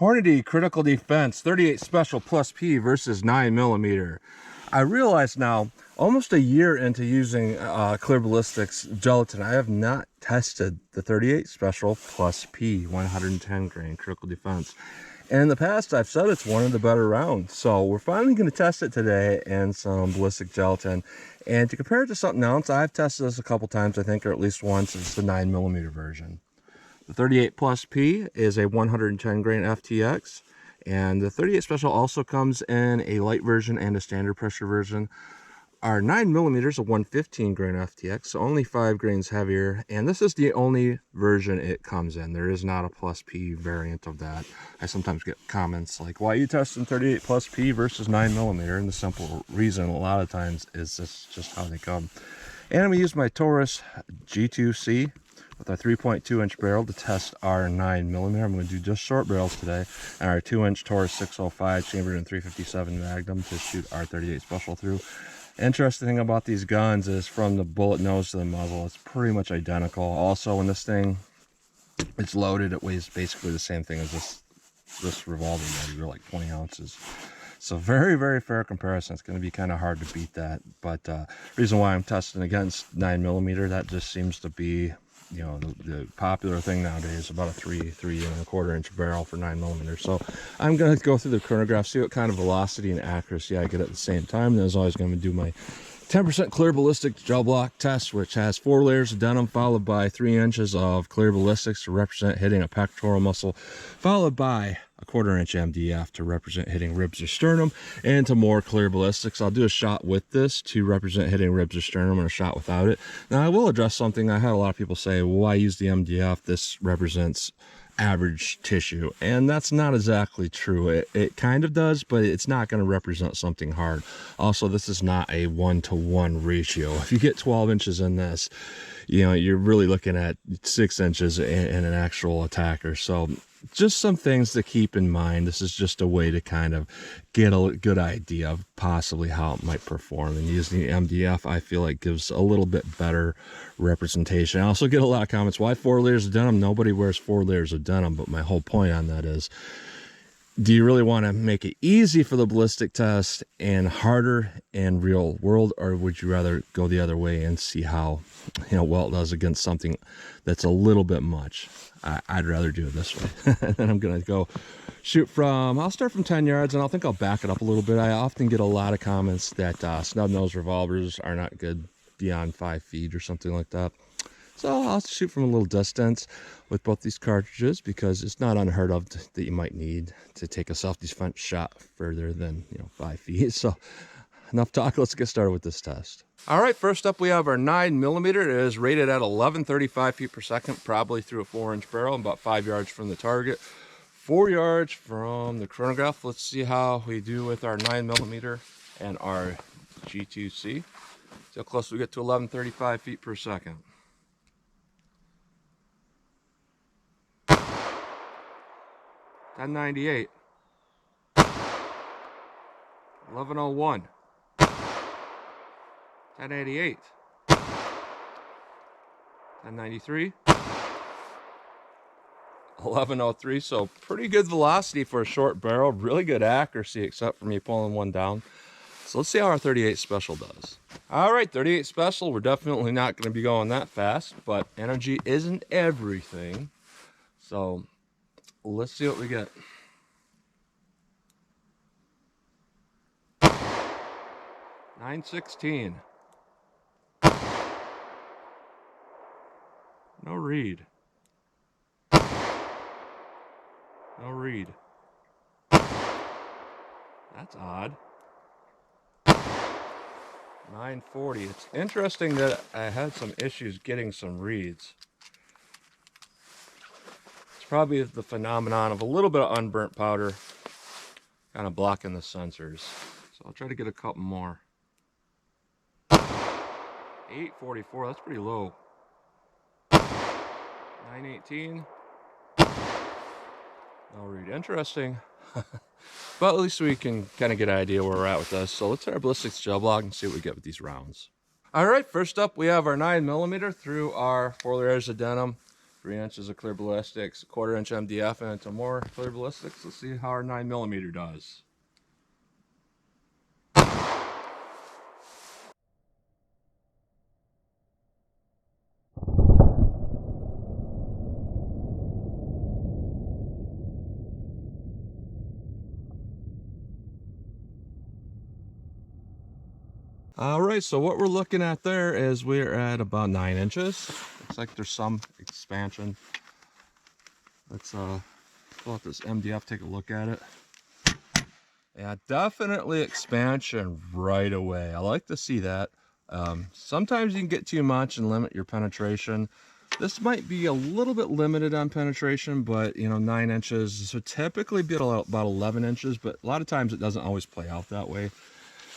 Hornady Critical Defense 38 Special Plus P versus 9mm. I realize now, almost a year into using Clear Ballistics gelatin, I have not tested the 38 Special Plus P 110 grain Critical Defense. And in the past, I've said it's one of the better rounds. So we're finally going to test it today in some ballistic gelatin. And to compare it to something else, I've tested this a couple times, I think, or at least once. It's the 9mm version. The 38 Plus P is a 110 grain FTX, and the 38 Special also comes in a light version and a standard pressure version. Our 9mm is a 115 grain FTX, so only 5 grains heavier, and this is the only version it comes in. There is not a Plus P variant of that. I sometimes get comments like, why are you testing 38 Plus P versus 9mm? And the simple reason a lot of times is this just how they come. And I'm going to use my Taurus G2C with our 3.2 inch barrel to test our 9mm. I'm going to do just short barrels today, and our 2-inch Taurus 605 chambered in 357 Magnum to shoot our 38 Special through. Interesting thing about these guns is from the bullet nose to the muzzle, it's pretty much identical. Also, when this thing it's loaded, it weighs basically the same thing as this revolver magazine, like 20 ounces. So very, very fair comparison. It's going to be kind of hard to beat that. But reason why I'm testing against 9mm, that just seems to be, you know, the popular thing nowadays, about a 3.25 inch barrel for 9mm. So I'm going to go through the chronograph, see what kind of velocity and accuracy I get at the same time. And as always, going to do my 10% clear ballistics gel block test, which has 4 layers of denim followed by 3 inches of clear ballistics to represent hitting a pectoral muscle, followed by a 1/4 inch MDF to represent hitting ribs or sternum, and to more clear ballistics. I'll do a shot with this to represent hitting ribs or sternum and a shot without it. Now I will address something. I had a lot of people say, well, why use the MDF? This represents average tissue, and that's not exactly true. It kind of does, but it's not going to represent something hard. Also, this is not a 1-to-1 ratio. If you get 12 inches in this, you know, you're really looking at 6 inches in an actual attacker. So just some things to keep in mind. This is just a way to kind of get a good idea of possibly how it might perform. And using the MDF, I feel like gives a little bit better representation. I also get a lot of comments, why 4 layers of denim? Nobody wears 4 layers of denim. But my whole point on that is, do you really want to make it easy for the ballistic test and harder in real world, or would you rather go the other way and see how, you know, well it does against something that's a little bit much? I'd rather do it this way. And then I'm gonna go shoot from, I'll start from 10 yards, and I think I'll back it up a little bit. I often get a lot of comments that snub nose revolvers are not good beyond 5 feet or something like that. So I'll shoot from a little distance with both these cartridges, because it's not unheard of that you might need to take a self-defense shot further than, you know, 5 feet. So enough talk, let's get started with this test. All right, first up we have our 9mm. It is rated at 1135 feet per second, probably through a 4-inch barrel, about 5 yards from the target, 4 yards from the chronograph. Let's see how we do with our 9mm and our G2C. See how close we get to 1135 feet per second. 1098, 1101, 1088, 1093, 1103. So pretty good velocity for a short barrel, really good accuracy except for me pulling one down. So let's see how our 38 Special does. All right, 38 Special, we're definitely not going to be going that fast, but energy isn't everything. So let's see what we get. 916. No read. No read. That's odd. 940. It's interesting that I had some issues getting some reads. Probably the phenomenon of a little bit of unburnt powder kind of blocking the sensors. So I'll try to get a couple more. 844, that's pretty low. 918. No read. Interesting. But at least we can kind of get an idea where we're at with this. So let's hit our ballistics gel block and see what we get with these rounds. All right, first up we have our 9mm through our 4 layers of denim. 3 inches of clear ballistics, 1/4 inch MDF, and into more clear ballistics. Let's see how our 9mm does. All right, so what we're looking at there is we're at about 9 inches. Looks like there's some expansion. Let's pull out this MDF, take a look at it. Yeah, definitely expansion right away. I like to see that. Sometimes you can get too much and limit your penetration. This might be a little bit limited on penetration, but you know, 9 inches. So typically be about 11 inches, but a lot of times it doesn't always play out that way.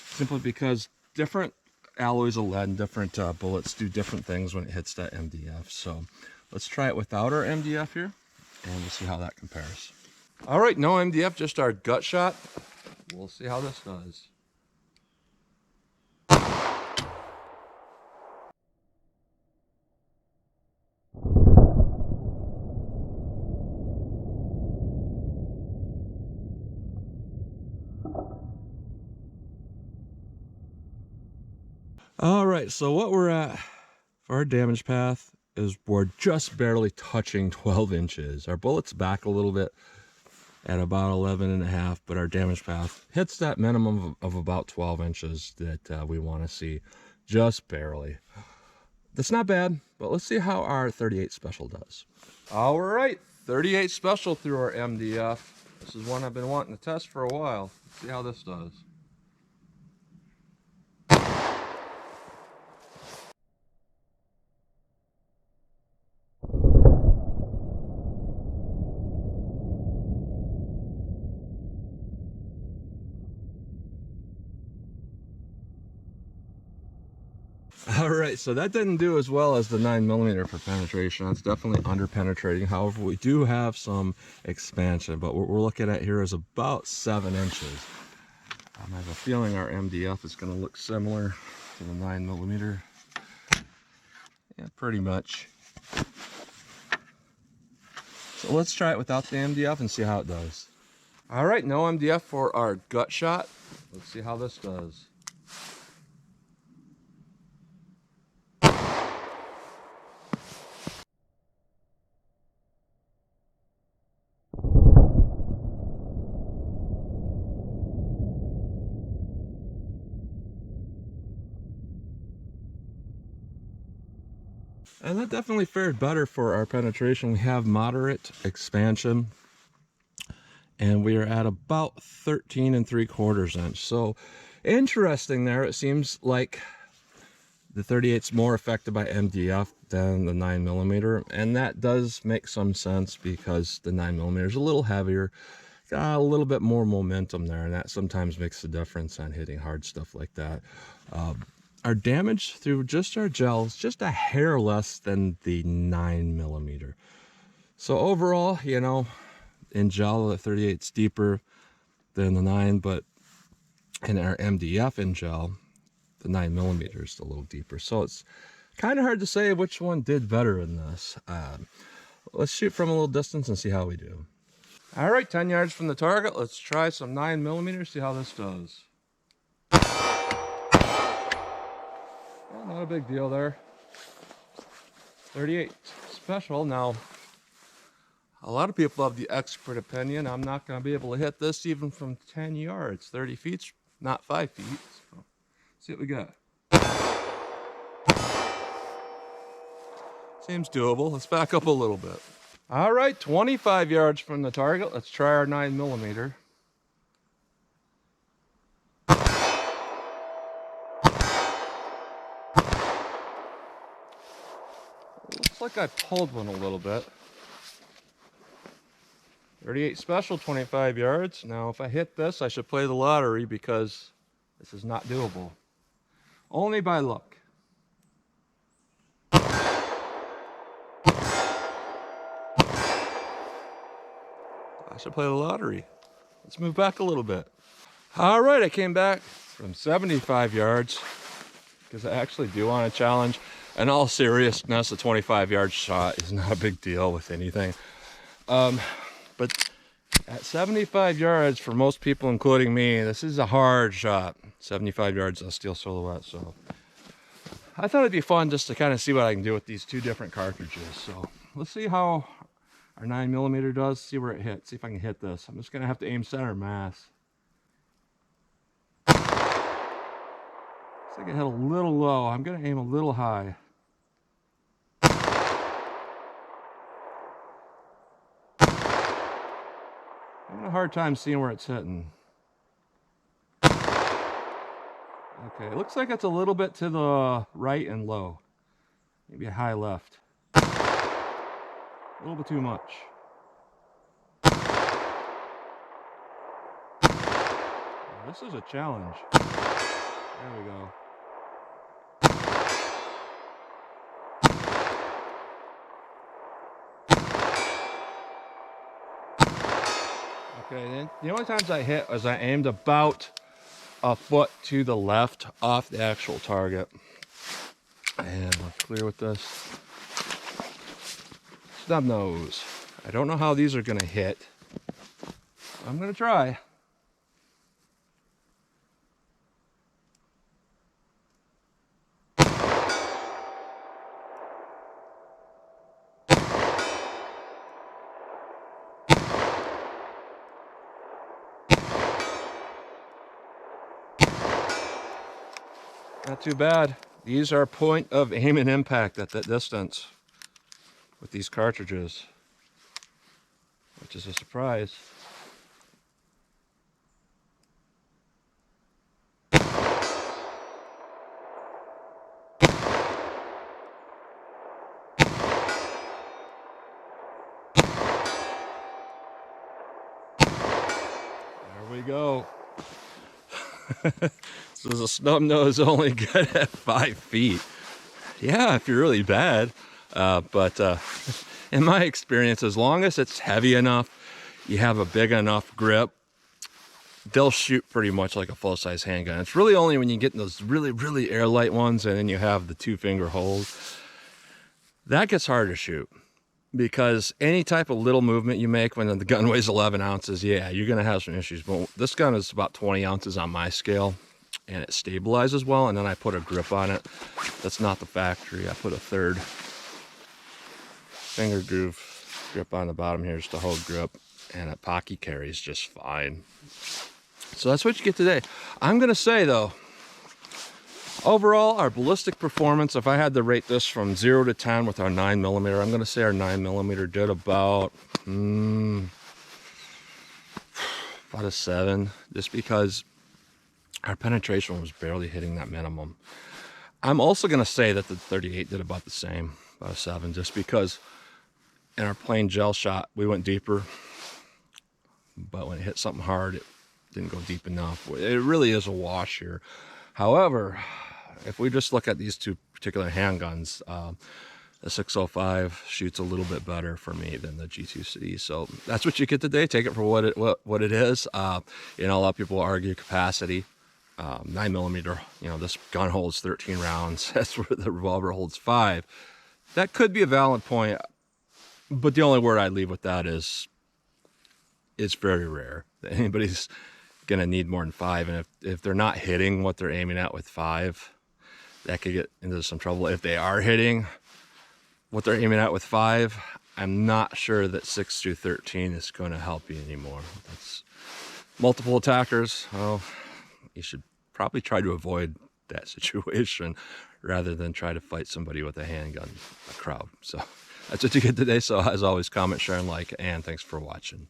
Simply because different alloys of lead and different bullets do different things when it hits that MDF. So let's try it without our MDF here, and we'll see how that compares. All right, no MDF, just our gut shot. We'll see how this does. All right, so what we're at for our damage path is we're just barely touching 12 inches. Our bullet's back a little bit at about 11.5, but our damage path hits that minimum of about 12 inches that we want to see, just barely. That's not bad, but let's see how our 38 Special does. All right, 38 Special through our MDF. This is one I've been wanting to test for a while. Let's see how this does. All right, so that didn't do as well as the 9mm for penetration. That's definitely under penetrating. However, we do have some expansion, but what we're looking at here is about 7 inches. I have a feeling our MDF is going to look similar to the 9mm. Yeah, pretty much. So let's try it without the MDF and see how it does. All right, no MDF for our gut shot. Let's see how this does. And that definitely fared better for our penetration. We have moderate expansion, and we are at about 13.75 inch. So interesting there. It seems like the 38's more affected by MDF than the 9mm, and that does make some sense because the 9mm is a little heavier, got a little bit more momentum there, and that sometimes makes the difference on hitting hard stuff like that. Our damage through just our gel is just a hair less than the 9mm. So overall, you know, in gel, the 38's deeper than the 9, but in our MDF in gel, the 9mm is a little deeper. So it's kind of hard to say which one did better in this. Let's shoot from a little distance and see how we do. All right, 10 yards from the target. Let's try some 9mm, see how this does. Well, not a big deal there. 38 Special. Now, a lot of people have the expert opinion. I'm not going to be able to hit this even from 10 yards. 30 feet's not 5 feet. So, see what we got. Seems doable. Let's back up a little bit. All right, 25 yards from the target. Let's try our 9mm. Looks like I pulled one a little bit. 38 Special, 25 yards. Now, if I hit this, I should play the lottery because this is not doable. Only by luck. I should play the lottery. Let's move back a little bit. All right, I came back from 75 yards because I actually do want a challenge. in all seriousness, a 25-yard shot is not a big deal with anything. But at 75 yards, for most people, including me, this is a hard shot. 75 yards of steel silhouette. So I thought it'd be fun just to kind of see what I can do with these two different cartridges. So let's see how our 9mm does, see where it hits, see if I can hit this. I'm just gonna have to aim center mass. Looks like it hit a little low. I'm gonna aim a little high. I'm having a hard time seeing where it's hitting. Okay, it looks like it's a little bit to the right and low. Maybe a high left. A little bit too much. This is a challenge. There we go. Okay, then the only times I hit was I aimed about a foot to the left off the actual target. And I'm clear with this. Snub nose. I don't know how these are gonna hit. I'm gonna try. Not too bad. These are point of aim and impact at that distance with these cartridges, which is a surprise. There we go. So the snub nose only good at 5 feet. Yeah, if you're really bad. But in my experience, as long as it's heavy enough, you have a big enough grip, they'll shoot pretty much like a full-size handgun. It's really only when you get those really, really airlight ones and then you have the 2-finger hold, that gets hard to shoot. Because any type of little movement you make when the gun weighs 11 ounces, yeah, you're going to have some issues. But this gun is about 20 ounces on my scale, and it stabilizes well, and then I put a grip on it. That's not the factory. I put a 3rd finger groove grip on the bottom here, just to hold grip, and it pocket carries just fine. So that's what you get today. I'm going to say, though, overall, our ballistic performance, if I had to rate this from 0 to 10 with our 9mm, I'm going to say our 9mm did about a 7, just because our penetration was barely hitting that minimum. I'm also going to say that the 38 did about the same, about a 7, just because in our plain gel shot, we went deeper, but when it hit something hard, it didn't go deep enough. It really is a wash here. However, if we just look at these two particular handguns, the 605 shoots a little bit better for me than the G2C. So that's what you get today. Take it for what it is. You know, a lot of people argue capacity. 9mm, you know, this gun holds 13 rounds. That's where the revolver holds 5. That could be a valid point, but the only word I'd leave with that is it's very rare that anybody's gonna need more than 5. And if they're not hitting what they're aiming at with 5, that could get into some trouble. If they are hitting what they're aiming at with 5, I'm not sure that 6-13 is going to help you anymore. That's multiple attackers. Well, you should probably try to avoid that situation rather than try to fight somebody with a handgun, a crowd. So that's what you get today. So as always, comment, share, and like, and thanks for watching.